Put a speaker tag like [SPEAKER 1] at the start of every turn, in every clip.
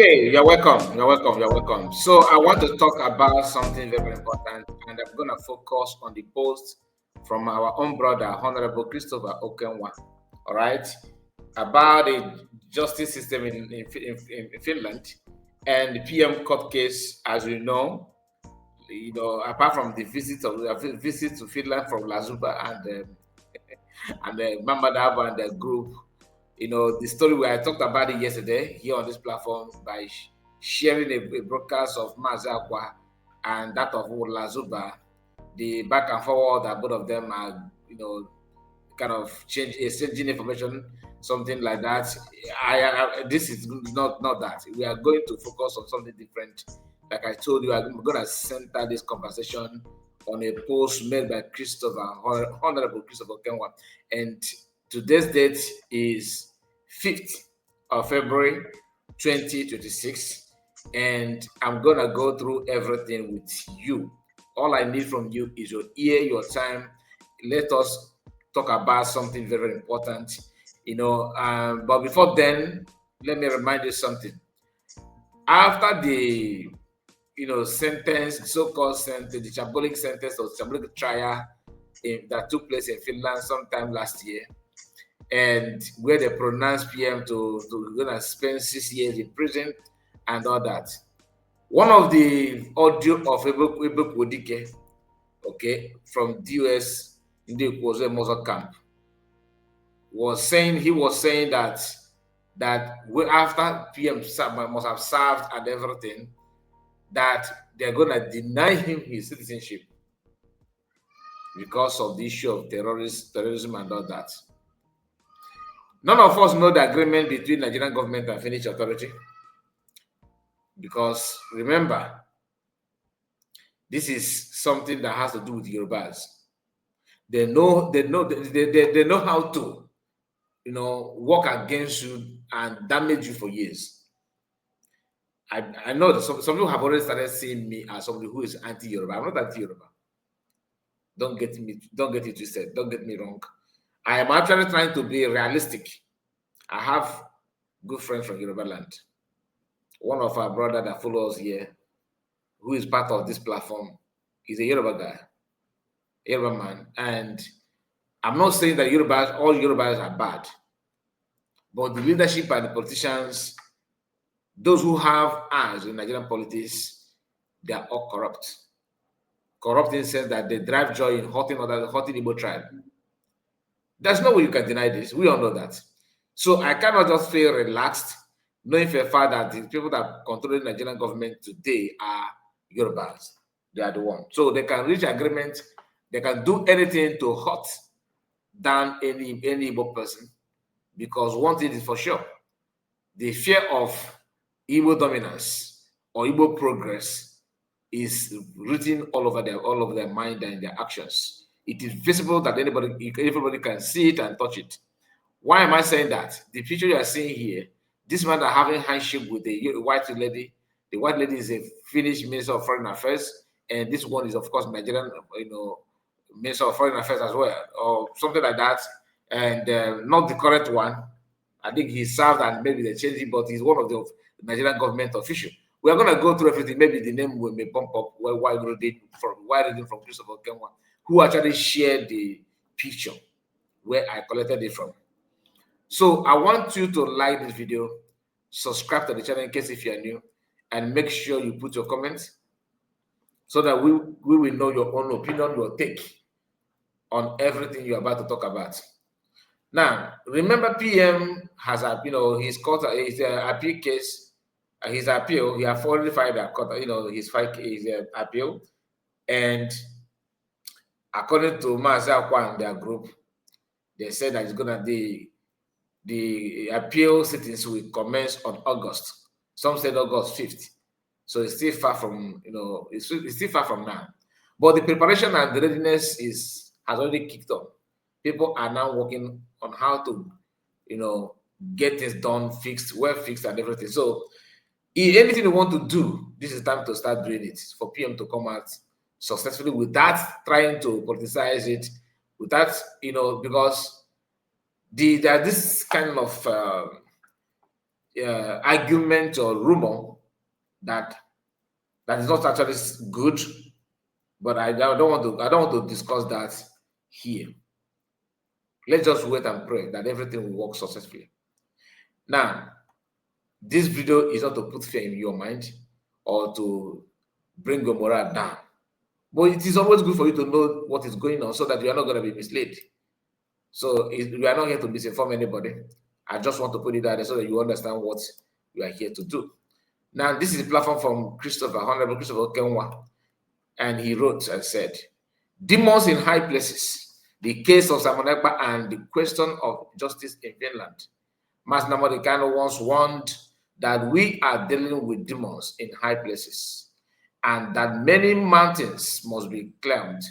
[SPEAKER 1] Okay, you're welcome. You're welcome. You're welcome. So I want to talk about something very important, and I'm going to focus on the post from our own brother, Honorable Christopher Okenwa. All right, about the justice system in Finland and the PM court case, as we know. Apart from the visit to Finland from Lazuba and Mama Daba and the group, the story where I talked about it yesterday here on this platform by sharing a broadcast of Mazakwa and that of Lazuba, the back and forward that both of them are, kind of exchanging information, something like that. This is not that. We are going to focus on something different. Like I told you, I'm going to center this conversation on a post made by Honorable Christopher Kenwa, and today's date is 5th of February 2026, and I'm going to go through everything with you. All I need from you is your ear, your time. Let us talk about something very important, but before then, let me remind you something. After the sentence, so-called sentence, the shambolic sentence or shambolic trial that took place in Finland sometime last year, and where they pronounced PM to gonna spend 6 years in prison and all that. One of the audio of Ebuk Wodike, okay, from DUS in the Mozo camp, was saying that after PM must have served and everything, that they're gonna deny him his citizenship because of the issue of terrorism and all that. None of us know the agreement between Nigerian government and Finnish authority, because remember, this is something that has to do with Yorubas. They know how to, work against you and damage you for years. I know that some people have already started seeing me as somebody who is anti-Yoruba. I'm not anti-Yoruba. Don't get it twisted. Don't get me wrong. I am actually trying to be realistic. I have good friends from Yoruba land. One of our brother that follows here, who is part of this platform, is a Yoruba guy, Yoruba man. And I'm not saying that all Yorubas are bad, but the leadership and the politicians, those who have eyes in Nigerian politics, they are all corrupt. Corrupt in the sense that they drive joy in hurting Igbo tribe. There's no way you can deny this. We all know that. So I cannot just feel relaxed knowing for a fact that the people that control the Nigerian government today are Yorubas. They are the ones. So they can reach agreement. They can do anything to hurt down any Igbo person. Because one thing is for sure, the fear of Igbo dominance or Igbo progress is written all over their mind and their actions. It is visible that everybody can see it and touch it. Why am I saying that? The picture you are seeing here, this man are having handshake with the white lady. The white lady is a Finnish Minister of Foreign Affairs, and this one is, of course, Nigerian, Minister of Foreign Affairs as well, or something like that. And not the correct one. I think he served and maybe they changed it, but he's one of the Nigerian government officials. We are going to go through everything. Maybe the name may bump up while reading from Christopher Kenwa, who actually shared the picture where I collected it from. So I want you to like this video, subscribe to the channel in case if you are new, and make sure you put your comments so that we will know your own opinion, your take on everything you're about to talk about. Now, remember, PM has his court, his appeal case, his appeal. He has already filed a court, his appeal, and according to Mazakwa and their group, they said that it's gonna the appeal sittings will commence on August. Some said August 5th, so it's still far from it's still far from now. But the preparation and the readiness has already kicked off. People are now working on how to, get this done, well fixed and everything. So if anything you want to do, this is time to start doing it for PM to come out successfully without trying to politicize it, without, because this kind of argument or rumor that is not actually good. But I don't want to discuss that here. Let's just wait and pray that everything will work successfully. Now, this video is not to put fear in your mind or to bring your morale down. But it is always good for you to know what is going on so that you are not going to be misled. So we are not here to misinform anybody. I just want to put it out there so that you understand what you are here to do. Now, this is a platform from Honorable Christopher Okenwa, and he wrote and said, "Demons in high places, the case of Simon Ekpa and the question of justice in Finland. Mas Namarikano once warned that we are dealing with demons in high places and that many mountains must be climbed,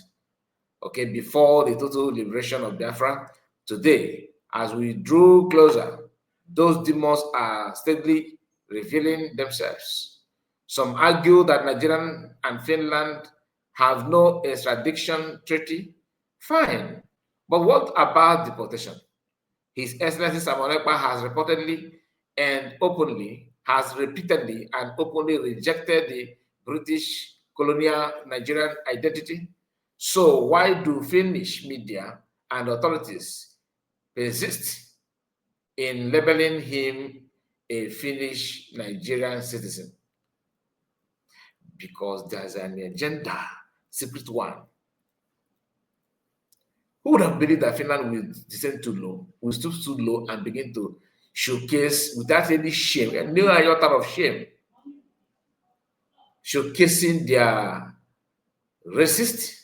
[SPEAKER 1] okay, before the total liberation of Biafra. Today, as we drew closer, those demons are steadily revealing themselves. Some argue that Nigeria and Finland have no extradition treaty. Fine. But what about deportation? His Excellency Simon Ekpa has reportedly and openly, has repeatedly and openly rejected the British colonial Nigerian identity. So why do Finnish media and authorities persist in labeling him a Finnish Nigerian citizen? Because there's an agenda, secret one. Who would have believed that Finland will descend too low, will stoop too low and begin to showcase without any shame, and no iota of shame, showcasing their racism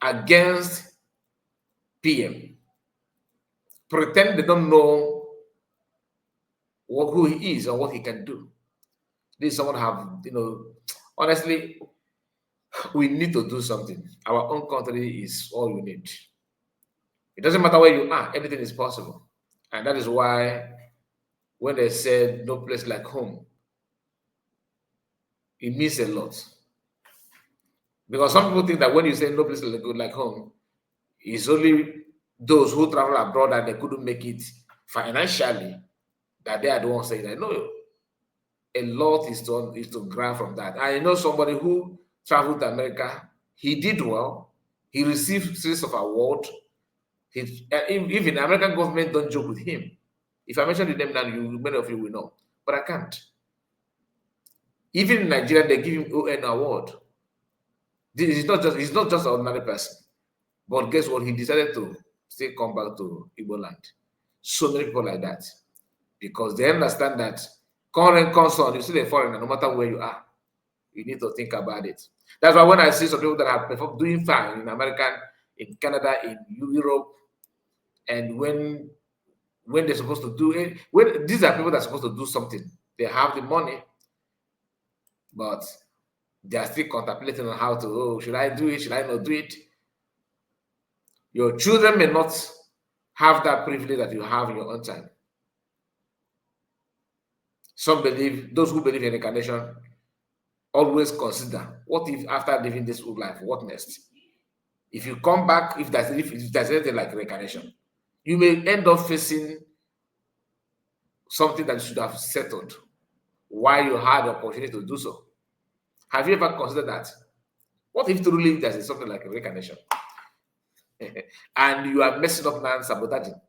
[SPEAKER 1] against PM. Pretend they don't know who he is or what he can do. This someone have, honestly, we need to do something. Our own country is all we need. It doesn't matter where you are, anything is possible. And that is why when they said no place like home, it means a lot. Because some people think that when you say no place like home, it's only those who travel abroad and they couldn't make it financially that they are the ones saying that. No, a lot is to grab from that. I know somebody who traveled to America. He did well. He received series of awards. Even the American government don't joke with him. If I mention the name now, many of you will know, but I can't. Even in Nigeria, they give him UN award. He's not just an ordinary person. But guess what? He decided to still come back to Igbo land. So many people like that. Because they understand that current concern, you see a foreigner, no matter where you are, you need to think about it. That's why when I see some people that are doing fine in America, in Canada, in Europe, and when they're supposed to do it, when these are people that are supposed to do something, they have the money, but they are still contemplating on how to, oh, should I do it? Should I not do it? Your children may not have that privilege that you have in your own time. Those who believe in reincarnation always consider, what if after living this old life, what next? If you come back, if there's anything like reincarnation, you may end up facing something that you should have settled while you had the opportunity to do so. Have you ever considered that? What if truly there's something like a reincarnation and you are messing up now, sabotaging?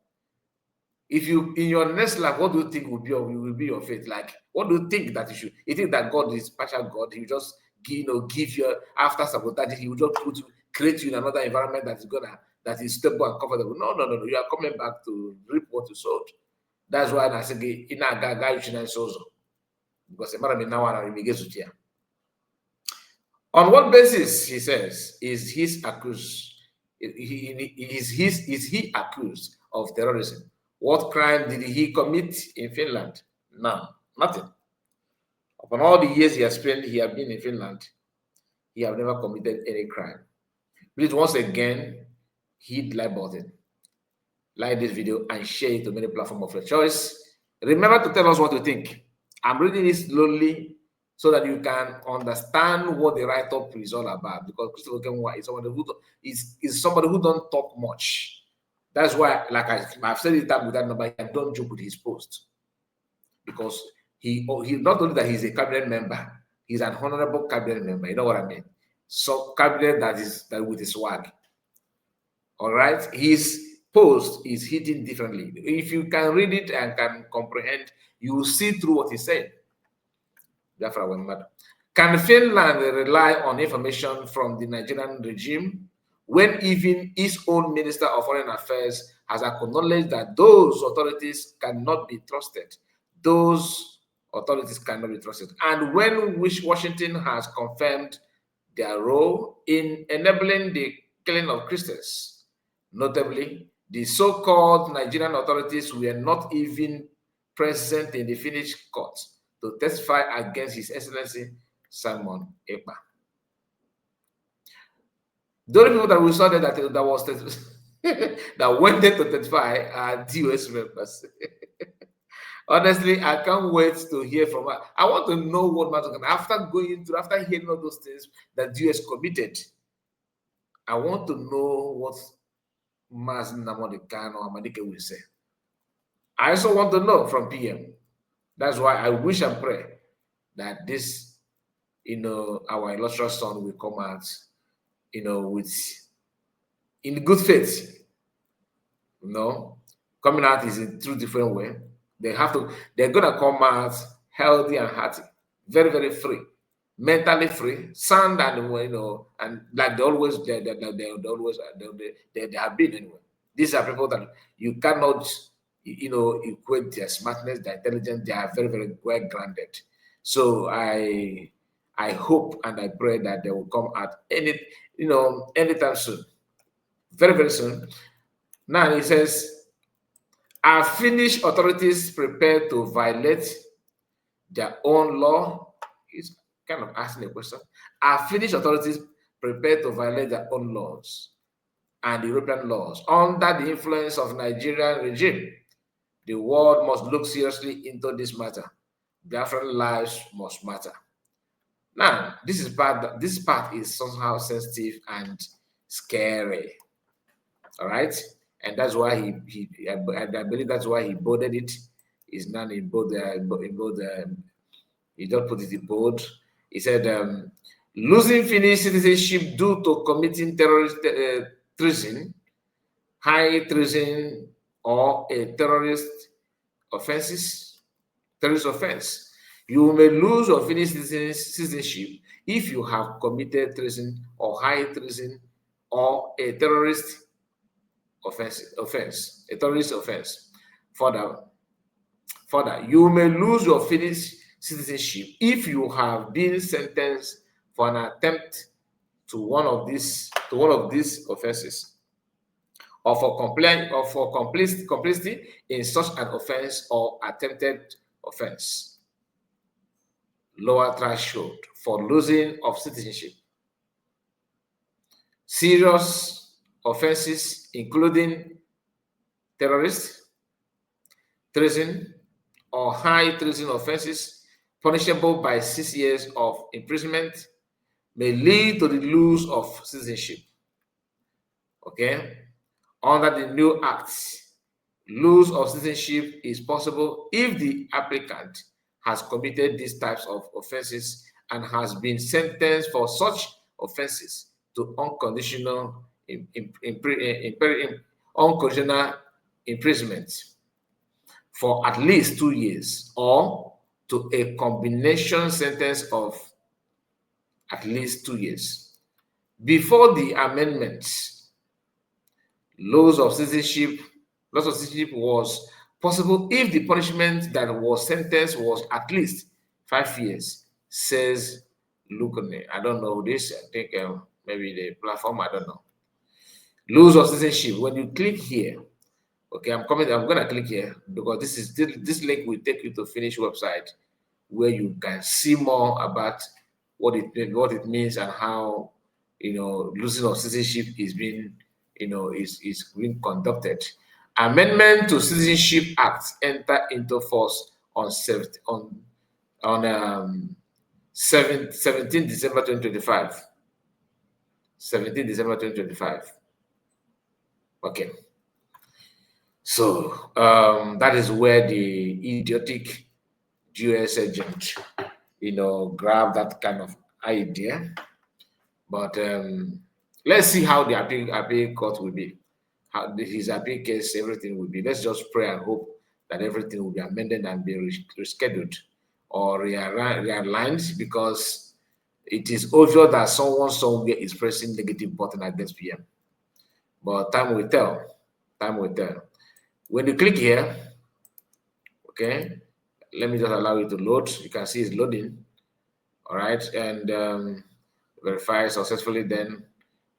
[SPEAKER 1] If you, in your next life, what do you think will be your fate? Like, what do you think that you should? You think that God is partial God? He will just give you, after sabotaging, he will just create you in another environment that is stable and comfortable. No. You are coming back to reap what you sowed. That's why I say, because on what basis, he says, is he accused of terrorism? What crime did he commit in Finland? None. Nothing. Upon all the years he has been in Finland, he have never committed any crime. Please, once again, hit like button, like this video, and share it to many platforms of your choice. Remember to tell us what you think. I'm reading this slowly so that you can understand what the write-up is all about. Because Christopher Okenwa is somebody who don't talk much. That's why, like I've said it time with that number, I don't joke with his post, because he not only that he's a cabinet member, he's an honorable cabinet member. You know what I mean? So cabinet that with his swag. All right, his post is hitting differently. If you can read it and can comprehend, you will see through what he's saying. Can Finland rely on information from the Nigerian regime when even its own Minister of Foreign Affairs has acknowledged that those authorities cannot be trusted? Those authorities cannot be trusted. And when Washington has confirmed their role in enabling the killing of Christians, notably, the so-called Nigerian authorities were not even present in the Finnish court to testify against His Excellency Simon Ekpa. The only people that we saw there that was that went there to testify are US members. Honestly, I can't wait to hear from her. I want to know what matters. After hearing all those things that the US committed, I want to know what Mas Namodekano or Amadike will say. I also want to know from PM. That's why I wish and pray that this, our illustrious son will come out, with in good faith. Coming out is in two different way. They're gonna come out healthy and hearty, very, very free, mentally free, sound, and and like they always they have been anyway. These are people that you cannot equate their smartness, their intelligence. They are very, very well grounded. So I hope and I pray that they will come out anytime soon, very, very soon. Now he says, are Finnish authorities prepared to violate their own law? He's kind of asking a question. Are Finnish authorities prepared to violate their own laws and European laws under the influence of Nigerian regime? The world must look seriously into this matter. Biafran lives must matter. Now, this part is somehow sensitive and scary. All right, and that's why I believe that's why he bolded it. It's not in bold. He don't put it in bold. He said, losing Finnish citizenship due to committing terrorist treason, high treason, or a terrorist offense. You may lose your Finnish citizenship if you have committed treason or high treason or a terrorist a terrorist offense. Further, you may lose your Finnish citizenship if you have been sentenced for an attempt to one of these offenses, or for complicity in such an offense or attempted offense. Lower threshold for losing of citizenship. Serious offenses including terrorist, treason, or high treason offenses punishable by 6 years of imprisonment may lead to the loss of citizenship. Okay? Under the new act, loss of citizenship is possible if the applicant has committed these types of offenses and has been sentenced for such offenses to unconditional imprisonment for at least 2 years, or to a combination sentence of at least 2 years. Before the amendments, loss of citizenship was possible if the punishment that was sentenced was at least 5 years, says Lukone. I don't know this. I think maybe the platform, I don't know. Loss of citizenship. When you click here, okay, I'm gonna click here because this link will take you to Finnish website where you can see more about what it means and how losing of citizenship is being being conducted. Amendment to Citizenship Act enter into force on 17 December 2025. 17 December 2025. Okay. So that is where the idiotic US agent, grab that kind of idea. But let's see how the appeal court will be, how his appeal case, everything will be. Let's just pray and hope that everything will be amended and be rescheduled or realigned, because it is obvious that someone somewhere is pressing negative button against PM. But time will tell. Time will tell. When you click here, okay, let me just allow it to load. You can see it's loading. All right, and verify successfully. Then,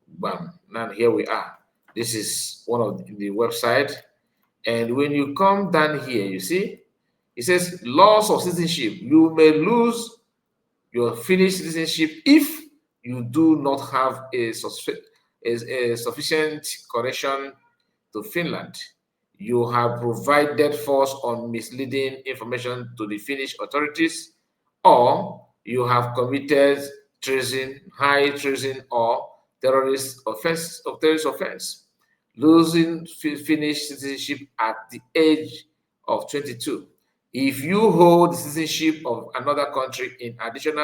[SPEAKER 1] bam. Now here we are. This is one of the website. And when you come down here, you see, it says loss of citizenship. You may lose your Finnish citizenship if you do not have a sufficient connection to Finland. You have provided false or misleading information to the Finnish authorities, or you have committed treason, high treason, or terrorist offense. Losing Finnish citizenship at the age of 22. If you hold the citizenship of another country in addition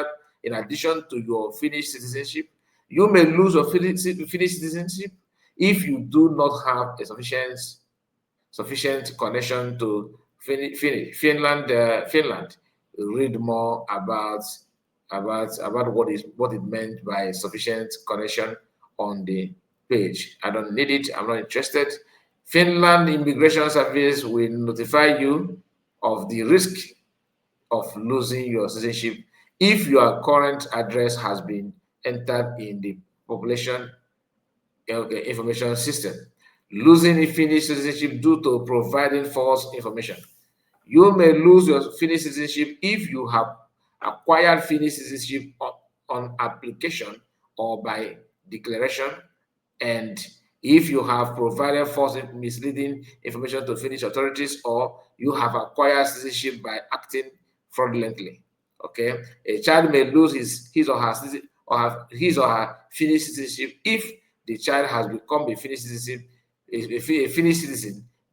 [SPEAKER 1] to your Finnish citizenship, you may lose your Finnish citizenship if you do not have a sufficient connection to Finland. Finland. Read more about what it meant by sufficient connection on the page. I don't need it. I'm not interested. Finland Immigration Service will notify you of the risk of losing your citizenship if your current address has been entered in the population information system. Losing a Finnish citizenship due to providing false information. You may lose your Finnish citizenship if you have acquired Finnish citizenship on application or by declaration, and if you have provided false misleading information to Finnish authorities, or you have acquired citizenship by acting fraudulently. Okay, a child may lose his or her Finnish citizenship if the child has become a Finnish citizen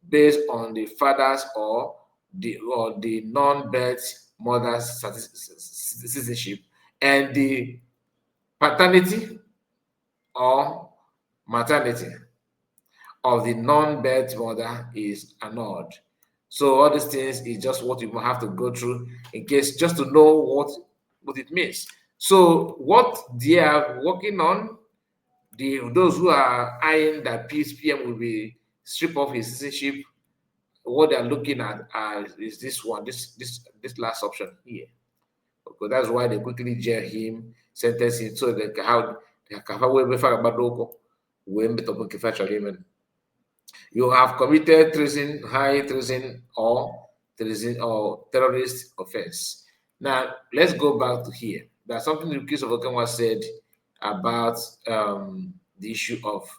[SPEAKER 1] based on the father's or the non-birth mother's citizenship, and the paternity or maternity of the non-birth mother is annulled. So all these things is just what you will have to go through in case, just to know what it means. So what they are working on, those who are eyeing that PM will be strip off his citizenship, what they're looking at is this one, this last option here. Okay, that's why they quickly jail him, sentence him, so they can have you have committed treason, high treason, or terrorist offense. Now let's go back to here. There's something the case of Okenwa said about the issue of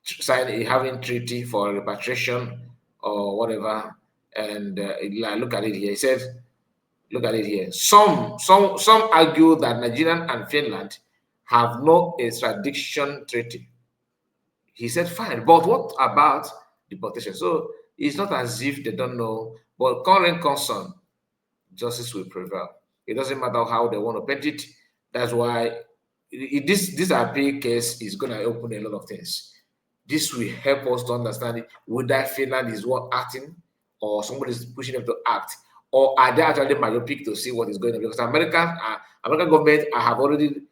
[SPEAKER 1] signing having treaty for repatriation or whatever. And look at it here. He said, look at it here. Some argue that Nigeria and Finland have no extradition treaty. He said, fine, but what about deportation? So it's not as if they don't know, but current concern, justice will prevail. It doesn't matter how they want to paint it. That's why this appeal case is going to open a lot of things. This will help us to understand whether Finland is what acting, or somebody is pushing them to act, or are they actually myopic to see what is going on? Because American government have already,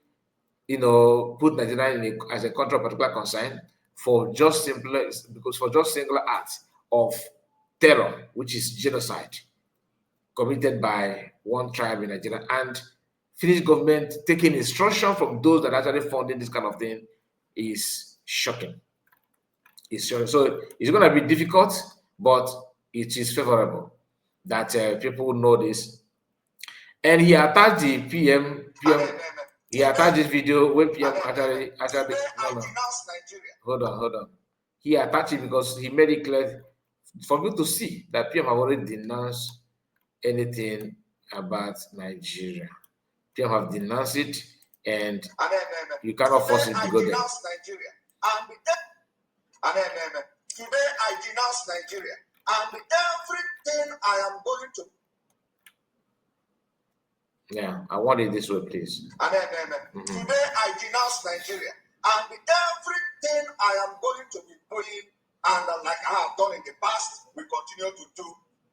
[SPEAKER 1] put Nigeria as a country of particular concern for just singular acts of terror, which is genocide committed by one tribe in Nigeria, and Finnish government taking instruction from those that are actually funding this kind of thing is shocking. It's shocking. So it's going to be difficult, but it is favorable that people know this. And he attached the PM. He attached this video when PM actually no. Hold on. He attached it because he made it clear for people to see that PM have already denounced anything about Nigeria. PM have denounced it, and you cannot force him to go there.
[SPEAKER 2] Today I denounce Nigeria. and everything I am going to.
[SPEAKER 1] Yeah, I want it this way, please.
[SPEAKER 2] And then, today I denounce Nigeria, and everything I am going to be doing, and like I have done in the past, we continue to do,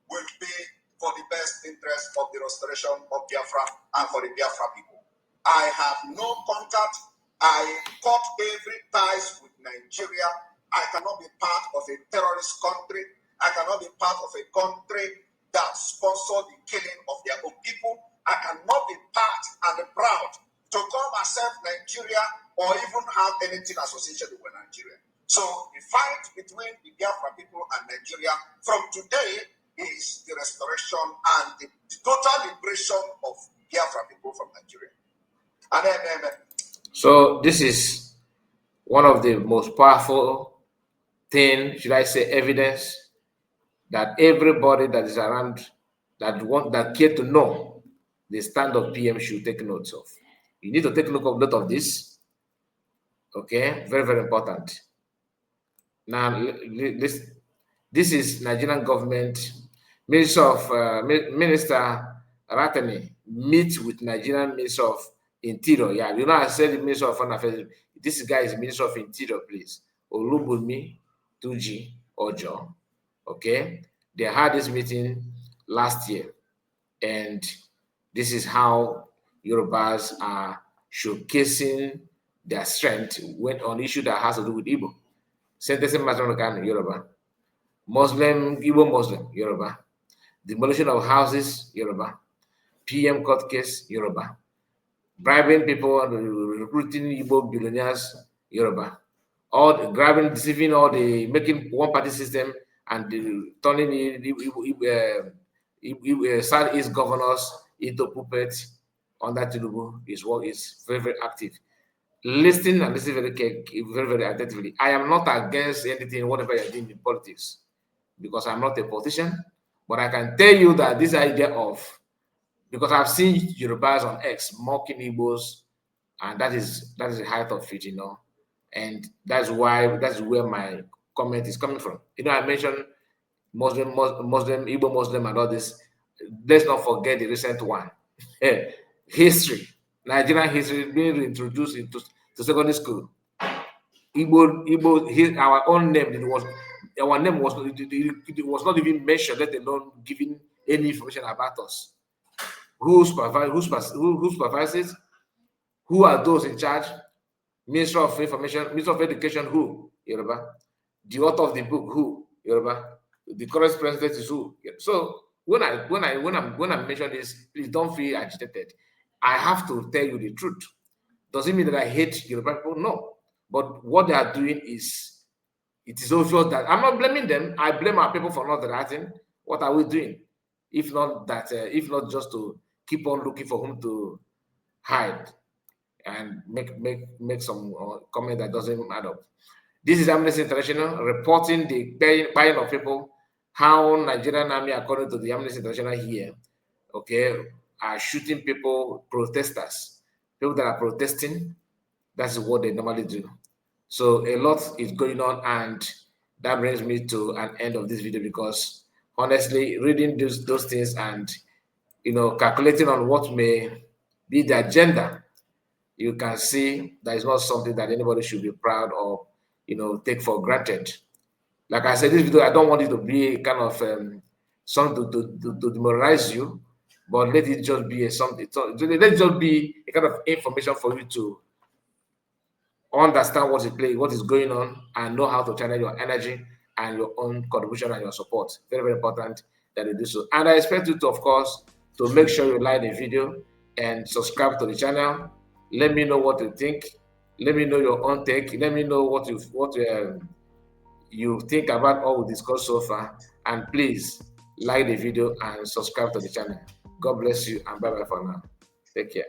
[SPEAKER 2] will be for the best interest of the restoration of Biafra and for the Biafra people. I have no contact. I cut every ties with Nigeria. I cannot be part of a terrorist country. I cannot be part of a country that sponsors the killing of their own people. I cannot be part and be proud to call myself Nigeria or even have anything associated with Nigeria. So the fight between the Biafra people and Nigeria from today is the restoration and the total liberation of Biafra people from Nigeria. And then,
[SPEAKER 1] so this is one of the most powerful thing, should I say, evidence that everybody that is around that care to know the stand of PM should take notes of. You need to take note of this. Okay, very, very important. Now, this is Nigerian government. Minister Ratani meet with Nigerian Minister of Interior. Yeah, you know, I said the Minister of Foreign Affairs. This guy is Minister of Interior, please. Olubunmi Tuji Ojo. Okay, they had this meeting last year, and this is how Yorubas are showcasing their strength when on issue that has to do with Igbo. Sentencing Mazanakan, Yoruba. Muslim, Igbo Muslim, Yoruba. Demolition of houses, Yoruba. PM court case, Yoruba. Bribing people, recruiting Igbo billionaires, Yoruba. All the grabbing, deceiving, all the making one-party system and turning Southeast governors into puppets under Tinubu is what is very, very active. Listen and listen very, very, very attentively. I am not against anything, whatever you're doing in politics, because I'm not a politician, but I can tell you that this idea of, because I've seen Yorubas on X mocking Igbos, and that is the height of it, you know, and that's where my comment is coming from. You know, I mentioned Muslim, Igbo Muslim, and all this. Let's not forget the recent one. History, Nigerian history being reintroduced into secondary school. Igbo, our own name, it was not even mentioned, let alone giving any information about us. Who supervises? Who are those in charge? Minister of Information, Minister of Education, who? Yoruba. The author of the book, who? Yoruba. The current president is who? So when I mention this, please don't feel agitated. I have to tell you the truth. Does it mean that I hate Yoruba people? No. But what they are doing is, it is obvious that I'm not blaming them. I blame our people for not writing. What are we doing? If not that, if not just to keep on looking for whom to hide and make some comment that doesn't add up. This is Amnesty International reporting the buying of people, how Nigerian army, according to the Amnesty International here, okay, are shooting people, protesters, people that are protesting. That's what they normally do. So a lot is going on, and that brings me to an end of this video, because honestly, reading those things and, you know, calculating on what may be the agenda, you can see that is not something that anybody should be proud of, you know, take for granted. Like I said, this video, I don't want it to be kind of something to demoralize you, but let it just be something. Let it just be a kind of information for you to understand what is going on, and know how to channel your energy and your own contribution and your support. Very, very important that you do so. And I expect you to, of course, to make sure you like the video and subscribe to the channel. Let me know what you think. Let me know your own take. Let me know what you think about all we discussed so far. And please like the video and subscribe to the channel. God bless you, and bye-bye for now. Take care.